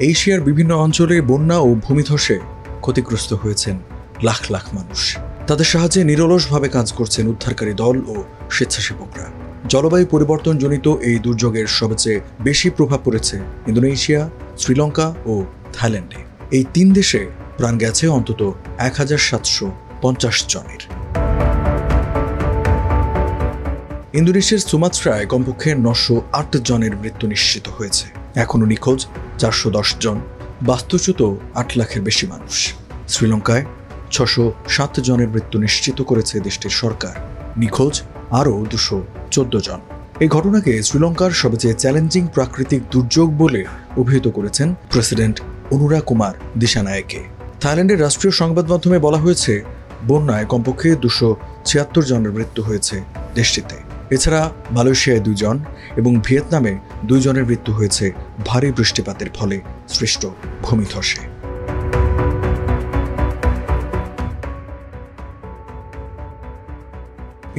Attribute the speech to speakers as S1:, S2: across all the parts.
S1: এশিয়ার বিভিন্ন অঞ্চলে বন্যা ও ভূমিধসে ক্ষতিগ্রস্ত হয়েছেন লাখ লাখ মানুষ। তাদের সাহায্যে নিরলসভাবে কাজ করছেন উদ্ধারকারী দল ও স্বেচ্ছাসেবকরা। জলবায়ু পরিবর্তনজনিত এই দুর্যোগের সবচেয়ে বেশি প্রভাব পড়েছে ইন্দোনেশিয়া, শ্রীলঙ্কা ও থাইল্যান্ডে। এই 3 দেশে প্রাণ গেছে অন্তত 1750 জনের। ইন্দোনেশিয়ার সুমাত্রায় কমপক্ষে 908 জনের মৃত্যু নিশ্চিত হয়েছে। এখনও নিখোঁজ 410 জন, বাস্তুচ্যুত 8 লাখের বেশি মানুষ। শ্রীলঙ্কায় 607 জনের মৃত্যু নিশ্চিত করেছে দেশটির সরকার, নিখোঁজ আরও 214 জন। এই ঘটনাকে শ্রীলঙ্কার সবচেয়ে চ্যালেঞ্জিং প্রাকৃতিক দুর্যোগ বলে অভিহিত করেছেন প্রেসিডেন্ট অনুরা কুমার দিশানায়েকে। থাইল্যান্ডের রাষ্ট্রীয় সংবাদ মাধ্যমে বলা হয়েছে, বন্যায় কমপক্ষে 276 জনের মৃত্যু হয়েছে দেশটিতে। এছাড়া মালয়েশিয়ায় 2 জন এবং ভিয়েতনামে 2 জনের মৃত্যু হয়েছে ভারী বৃষ্টিপাতের ফলে সৃষ্ট ভূমিধসে।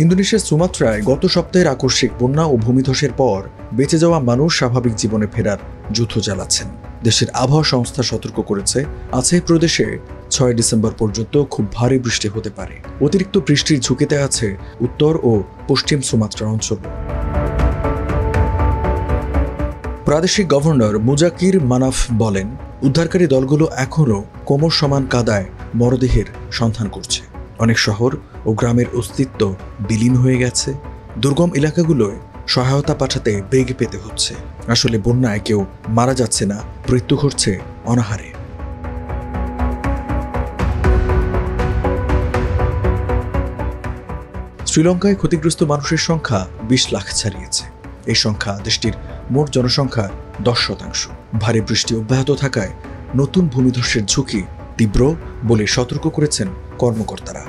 S1: ইন্দোনেশিয়ার সুমাত্রায় গত সপ্তাহের আকস্মিক বন্যা ও ভূমিধসের পর বেঁচে যাওয়া মানুষ স্বাভাবিক জীবনে ফেরার যুদ্ধ চালাচ্ছেন। দেশের আবহাওয়া সংস্থা সতর্ক করেছে, আছেহ প্রদেশে 6 ডিসেম্বর পর্যন্ত খুব ভারী বৃষ্টি হতে পারে। অতিরিক্ত বৃষ্টির ঝুঁকিতে আছে উত্তর ও পশ্চিম সুমাত্রা অঞ্চল। প্রাদেশিক গভর্নর মুজাকির মানাফ বলেন, উদ্ধারকারী দলগুলো এখনও কোমর সমান কাদায় মরদেহের সন্ধান করছে। অনেক শহর ও গ্রামের অস্তিত্ব বিলীন হয়ে গেছে। দুর্গম এলাকাগুলোয় সহায়তা পাঠাতে বেগ পেতে হচ্ছে। আসলে বন্যায় কেউ মারা যাচ্ছে না, মৃত্যু ঘটছে অনাহারে। শ্রীলঙ্কায় ক্ষতিগ্রস্ত মানুষের সংখ্যা 20 লাখ ছাড়িয়েছে। এই সংখ্যা দেশটির মোট জনসংখ্যার 10%। ভারী বৃষ্টি অব্যাহত থাকায় নতুন ভূমিধসের ঝুঁকি তীব্র বলে সতর্ক করেছেন কর্মকর্তারা।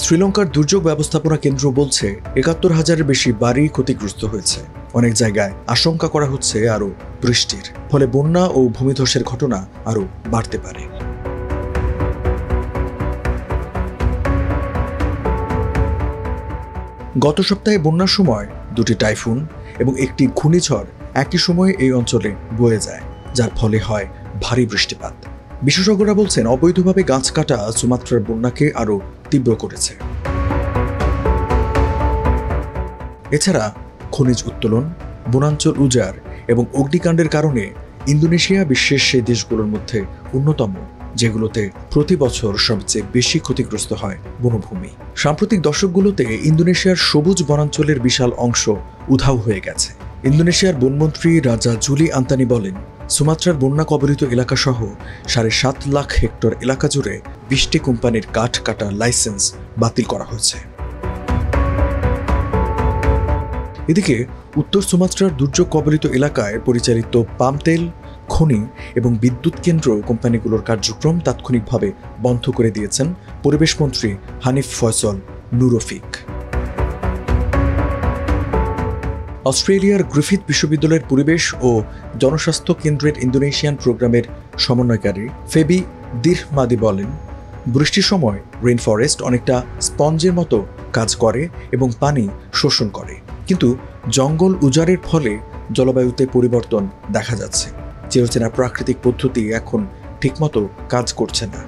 S1: শ্রীলঙ্কার দুর্যোগ ব্যবস্থাপনা কেন্দ্র বলছে, 71,000-এর বেশি বাড়ি ক্ষতিগ্রস্ত হয়েছে। অনেক জায়গায় আশঙ্কা করা হচ্ছে আরও বৃষ্টির ফলে বন্যা ও ভূমিধসের ঘটনা আরও বাড়তে পারে। গত সপ্তাহে বন্যার সময় 2টি টাইফুন এবং একটি ঘূর্ণিঝড় একই সময়ে এই অঞ্চলে বয়ে যায়, যার ফলে হয় ভারী বৃষ্টিপাত। বিশেষজ্ঞরা বলছেন, অবৈধভাবে গাছ কাটা সুমাত্রার বন্যাকে আরও তীব্র করেছে। এছাড়া খনিজ উত্তোলন, বনাঞ্চল উজাড় এবং অগ্নিকাণ্ডের কারণে ইন্দোনেশিয়া বিশ্বের সেই দেশগুলোর মধ্যে অন্যতম, যেগুলোতে প্রতি বছর সবচেয়ে বেশি ক্ষতিগ্রস্ত হয় বনভূমি। সাম্প্রতিক দশকগুলোতে ইন্দোনেশিয়ার সবুজ বনাঞ্চলের বিশাল অংশ উধাও হয়ে গেছে। ইন্দোনেশিয়ার বনমন্ত্রী রাজা জুলি আন্তানি বলেন, সুমাত্রার বন্যা কবলিত এলাকাসহ 7.5 লাখ হেক্টর এলাকা জুড়ে 20টি কোম্পানির কাঠ কাটার লাইসেন্স বাতিল করা হয়েছে। এদিকে উত্তর সুমাত্রার দুর্যোগ কবলিত এলাকায় পরিচালিত পাম তেল, খনি এবং বিদ্যুৎ কেন্দ্র কোম্পানিগুলোর কার্যক্রম তাৎক্ষণিকভাবে বন্ধ করে দিয়েছেন পরিবেশ মন্ত্রী হানিফ ফয়সল নুরফিক। অস্ট্রেলিয়ার গ্রিফিথ বিশ্ববিদ্যালয়ের পরিবেশ ও জনস্বাস্থ্য কেন্দ্রের ইন্দোনেশিয়ান প্রোগ্রামের সমন্বয়কারী ফেবি দিরহমাদি বলেন, বৃষ্টির সময় রেইন ফরেস্ট অনেকটা স্পঞ্জের মতো কাজ করে এবং পানি শোষণ করে, কিন্তু জঙ্গল উজাড়ের ফলে জলবায়ুতে পরিবর্তন দেখা যাচ্ছে। চিরচেনা প্রাকৃতিক পদ্ধতি এখন ঠিকমতো কাজ করছে না।